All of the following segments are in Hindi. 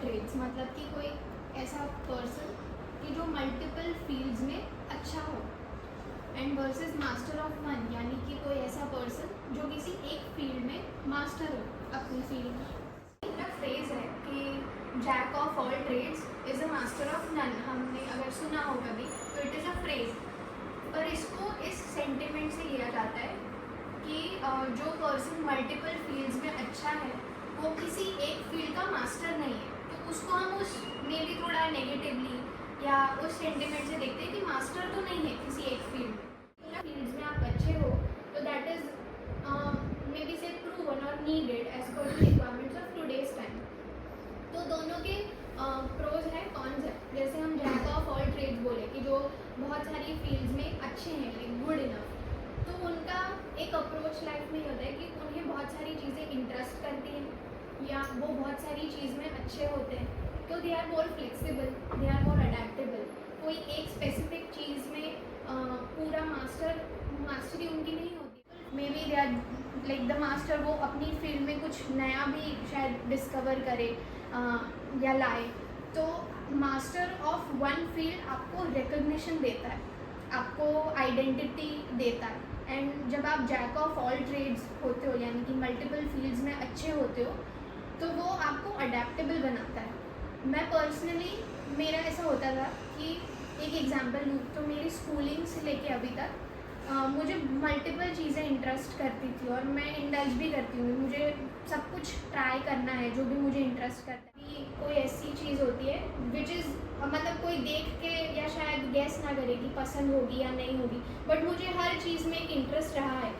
ट्रेड्स, मतलब कि कोई ऐसा पर्सन कि जो मल्टीपल फील्ड्स में अच्छा हो, and versus master of one, यानी कि कोई ऐसा पर्सन जो किसी एक फील्ड में मास्टर हो अपनी फील्ड में। मेरा फ्रेज है कि jack of all trades is a master of none. हमने अगर सुना हो कभी तो इट इज़ अ फ्रेज, पर इसको इस सेंटिमेंट से लिया जाता है कि जो पर्सन मल्टीपल फील्ड्स में अच्छा है वो किसी एक फील्ड का मास्टर नहीं है, तो उसको हम उस में भी थोड़ा नेगेटिवली या उस सेंटिमेंट से देखते हैं कि मास्टर तो नहीं है किसी एक फील्ड में। फील्ड्स में आप अच्छे हो तो that is may be say proven और needed as per the requirements of today's time. तो दोनों के प्रोज है कॉन्स है। जैसे हम जैक ऑफ ऑल ट्रेड्स बोले कि जो बहुत सारी फील्ड्स में अच्छे हैं, लाइक गुड इनफ, तो उनका एक अप्रोच लाइफ में होता है कि उन्हें बहुत सारी चीज़ें इंटरेस्ट करती हैं या वो बहुत सारी चीज़ में अच्छे होते हैं, तो they are more flexible, they are more adaptable. कोई एक स्पेसिफिक चीज़ में पूरा मास्टरी उनकी नहीं होती। May be they are like the master, वो अपनी फील्ड में कुछ नया भी शायद डिस्कवर करे या लाए। तो मास्टर ऑफ वन फील्ड आपको रिकग्निशन देता है, आपको आइडेंटिटी देता है। एंड जब आप जैक ऑफ ऑल ट्रेड्स होते हो, यानी कि मल्टीपल फील्ड्स में अच्छे होते हो, तो वो आपको अडेप्टेबल बनाता है। मैं पर्सनली, मेरा ऐसा होता था कि एक एग्जांपल लूँ तो मेरी स्कूलिंग से लेके अभी तक मुझे मल्टीपल चीज़ें इंटरेस्ट करती थी और मैं इंडल्ज भी करती हूँ। मुझे सब कुछ ट्राई करना है जो भी मुझे इंटरेस्ट करता है। कि कोई ऐसी चीज़ होती है विच इज़ मतलब कोई देख के या शायद गेस ना करे कि पसंद होगी या नहीं होगी, बट मुझे हर चीज़ में एक इंटरेस्ट रहा है।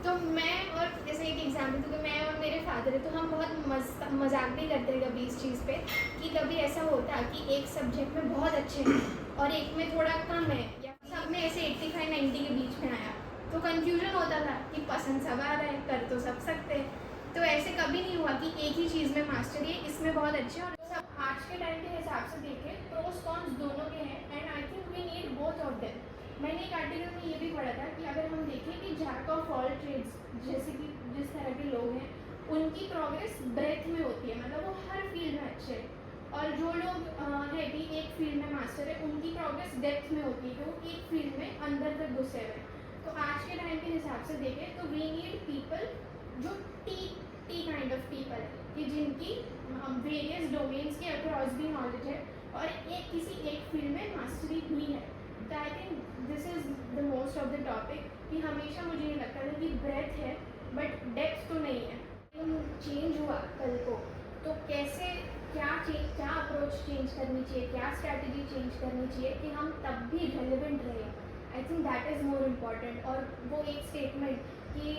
तो मैं, और जैसे एक एग्जाम्पल क्योंकि मैं और मेरे फादर है, तो हम बहुत मजाक भी करते हैं कभी इस चीज़ पे कि कभी ऐसा होता कि एक सब्जेक्ट में बहुत अच्छे हैं और एक में थोड़ा कम है, या सब में ऐसे 85-90 के बीच में आया, तो कन्फ्यूजन होता था कि पसंद सब आ रहा है, कर तो सब सकते हैं। तो ऐसे कभी नहीं हुआ कि एक ही चीज़ में मास्टरी है, इसमें बहुत अच्छे। और सब आज के टाइम के हिसाब से देखें प्रोस कॉन्स दोनों के हैं, and I think we need both of them. मैंने एक आर्टिकल में ये भी पढ़ा था कि अगर हम देखें कि जैक ऑफ ऑल ट्रेड्स जैसे कि जिस तरह के लोग हैं उनकी प्रोग्रेस ब्रेथ में होती है, मतलब वो हर फील्ड में अच्छे हैं। और जो लोग है कि एक फील्ड में मास्टर है उनकी प्रोग्रेस डेप्थ में होती है कि वो एक फील्ड में अंदर तक घुसे हुए हैं। तो आज के टाइम के हिसाब से देखें तो वी नीड पीपल जो टी काइंड ऑफ पीपल है कि जिनकी वेरियस डोमेन्स के अक्रॉस भी नॉलेज है और किसी एक फील्ड में मास्टरी भी है। तो आई think this is the most of the topic कि हमेशा मुझे ये लगता था कि ब्रेथ है बट डेप्थ तो नहीं है। चेंज हुआ कल को, तो कैसे क्या अप्रोच चेंज करनी चाहिए, क्या स्ट्रैटेजी चेंज करनी चाहिए कि हम तब भी रेलिवेंट रहें। I think that is more important. और वो एक स्टेटमेंट कि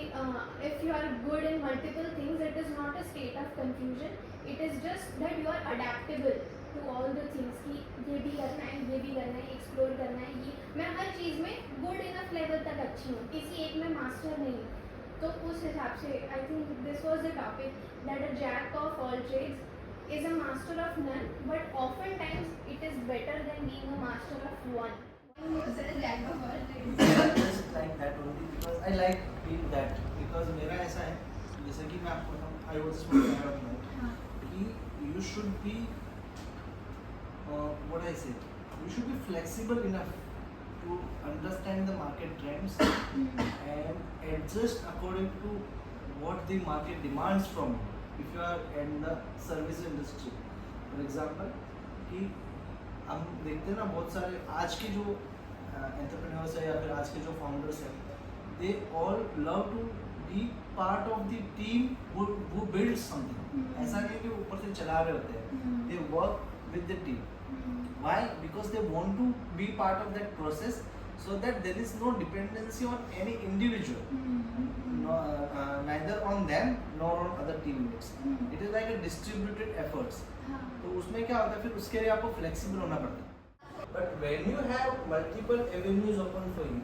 if you are good in multiple things it is not a state of confusion, it is just that you are adaptable to all the things कि ये भी करना है, ये भी करना है, एक्सप्लोर करना है। ये मैं हर चीज़ में गुड इनफ लेवल तक अच्छी हूँ, किसी एक में मास्टर नहीं हूँ। तो उस हिसाब से I think this was the topic that a jack of all trades is a master of none, but oftentimes it is better than being a master of one. Jack of all trades. Just like that only because I like being that because मेरा ऐसा है जैसे कि मैं आपको बताऊँ I was just want to add on कि you should be what I say you should be flexible enough to understand the market trends and adjust according to what the market demands from you. If you are in the service industry, for example, कि हम देखते हैं ना बहुत सारे आज के जो एंटरप्रेन्योर्स है या फिर आज के जो फाउंडर्स हैं, they all love to be part of the team who builds something. ऐसा नहीं कि ऊपर से चला रहे होते हैं, they work with the team. Why? Because they want to be part of that process so that there is no dependency on any individual. Neither on them nor on other teammates. It is like a distributed efforts. तो उसमें क्या होता है फिर उसके लिए आपको flexible होना पड़ता है. But when you have multiple avenues open for you,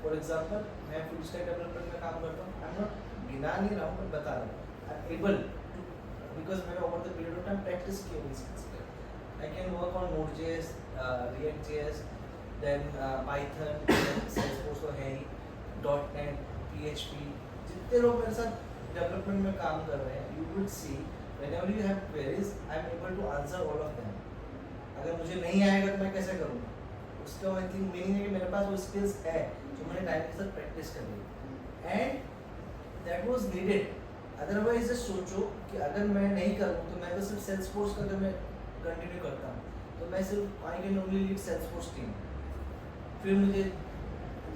for example, मैं full stack development में काम करता हूँ. I'm not गिना नहीं रहा हूँ but बता रहा हूँ. I'm able to because मैंने over the period of time practice किया हुई skills पे. I can work on Node.js, React.js, then Python, then Salesforce तो है ही, .NET, PHP. जितने लोग मेरे साथ डेवलपमेंट में काम कर रहे हैं, you will see whenever you have queries, I am able to answer all of them. अगर मुझे नहीं आएगा तो मैं कैसे करूँगा? उसका मीनिंग है कि मेरे पास वो स्किल्स है जो मैंने टाइम के साथ प्रैक्टिस कर ली, and that was needed. Otherwise just सोचो कि अगर मैं नहीं करूँ तो मैं तो सिर्फ सेल्सफोर्स का जो मैं कंटिन्यू करता हूँ, तो मैं सिर्फ I can only lead Salesforce team. फिर मुझे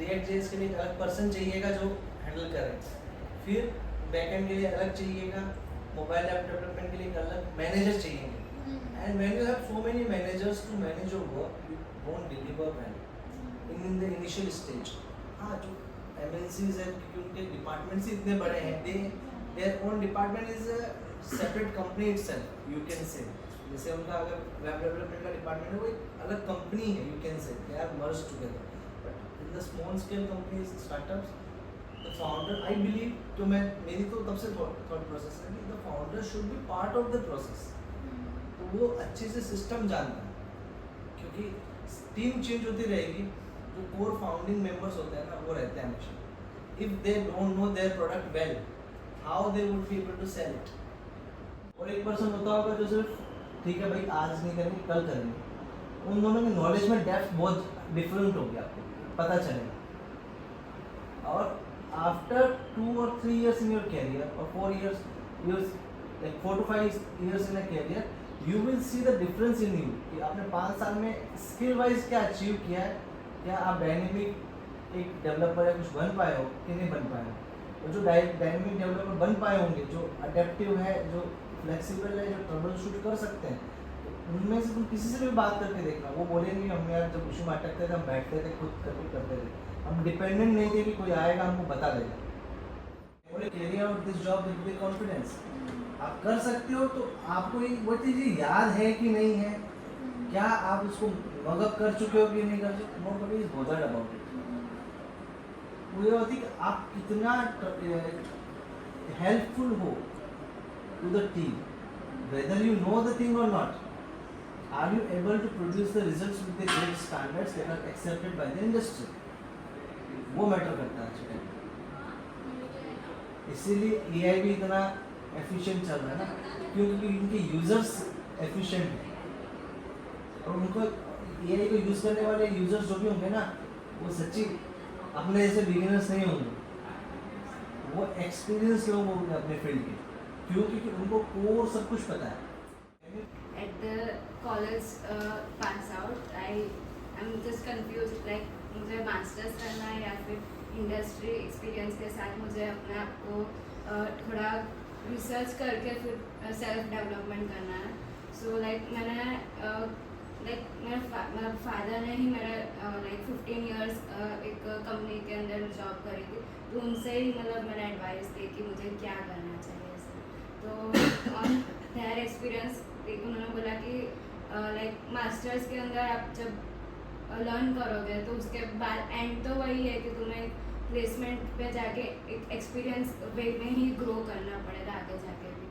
रिएक्ट जेएस के लिए एक अलग पर्सन चाहिएगा जो हैंडल करे, फिर बैकएंड के लिए अलग चाहिएगा, मोबाइल ऐप डेवलपमेंट के लिए एक अलग मैनेजर चाहिए। And when you have so many managers to manage your work, you won't deliver well in the initial stage. हाँ, जो एमएनसीज है क्योंकि उनके डिपार्टमेंट्स ही इतने बड़े हैं, their own department is a separate company itself, you can से। जैसे उनका अगर वेब डेवलपमेंट का डिपार्टमेंट है वो एक अलग कंपनी है, you can say they are merged together. But in the small scale companies, startups, the founder, I believe, जो मैं मेरी तो तब से थॉट प्रोसेस है कि the founder should be part of the process. तो वो अच्छे से सिस्टम जानता है, क्योंकि टीम चेंज होती रहेगी, जो कोर फाउंडिंग मेंबर्स होते हैं ना वो रहते हैं हमेशा। If they don't know their product well, how they would be able to sell it. और एक पर्सन होता होगा जो सिर्फ ठीक है भाई आज नहीं करेंगे कल करेंगे, उन दोनों की नॉलेज में डेप्थ बहुत डिफरेंट होगी, आपको पता चलेगा। और after 2 or 3 years in your career or 4 years, like 4 to 5 years in a career, you will see the difference in you कि आपने 5 साल में स्किल वाइज क्या अचीव किया है, क्या आप डायनेमिक एक डेवलपर या कुछ बन पाए हो कि नहीं बन पाए हो। और जो डायनेमिक डेवलपर बन पाए होंगे, जो अडेप्टिव है, जो फ्लेक्सिबल है, जो ट्रबल शूट कर सकते हैं, तो उनमें से तुम किसी से भी बात करके देखना, वो बोलेंगे हम यार जब इशू में अटकते थे हम बैठते थे, खुद करते थे, हम डिपेंडेंट नहीं थे कि कोई आएगा हमको बता देगा। Carry out this job with confidence. आप कर सकते हो, तो आपको वो चीज़ याद है कि नहीं है, क्या आप उसको मगअप कर चुके हो कि नहीं कर चुके, nobody is bothered about it. वो ये होती कि आप कितना हेल्पफुल हो to the team, whether you know the thing और not, are you able to produce the results with the great standards that are accepted by the industry. वो मैटर करता है आज के टाइम। इसीलिए एआई भी इतना एफिशिएंट चल रहा है ना, क्योंकि इनके यूजर्स एफिशिएंट हैं, और उनको एआई को यूज़ करने वाले यूजर्स जो भी होंगे ना, वो सच्ची अपने जैसे बिगिनर्स नहीं होंगे, वो एक्सपीरियंस लोग होंगे अपने फील्ड के, क्योंकि उनको कोर सब कुछ पता है। At the college pass out, I'm just confused, like मुझे मास्टर्स करना है या फिर इंडस्ट्री एक्सपीरियंस के साथ मुझे अपने आप को थोड़ा रिसर्च करके फिर सेल्फ डेवलपमेंट करना है। सो लाइक मेरे फादर ने ही मेरा 15 इयर्स एक कंपनी के अंदर जॉब करी थी, तो उनसे ही मतलब मैंने एडवाइस दी कि मुझे क्या करना चाहिए सर। तो ऑन देयर एक्सपीरियंस उन्होंने बोला कि लाइक मास्टर्स के अंदर आप जब लर्न करोगे तो उसके बाद एंड तो वही है कि तुम्हें प्लेसमेंट पे जाके एक एक्सपीरियंस वे में ही ग्रो करना पड़ेगा आगे जाके भी।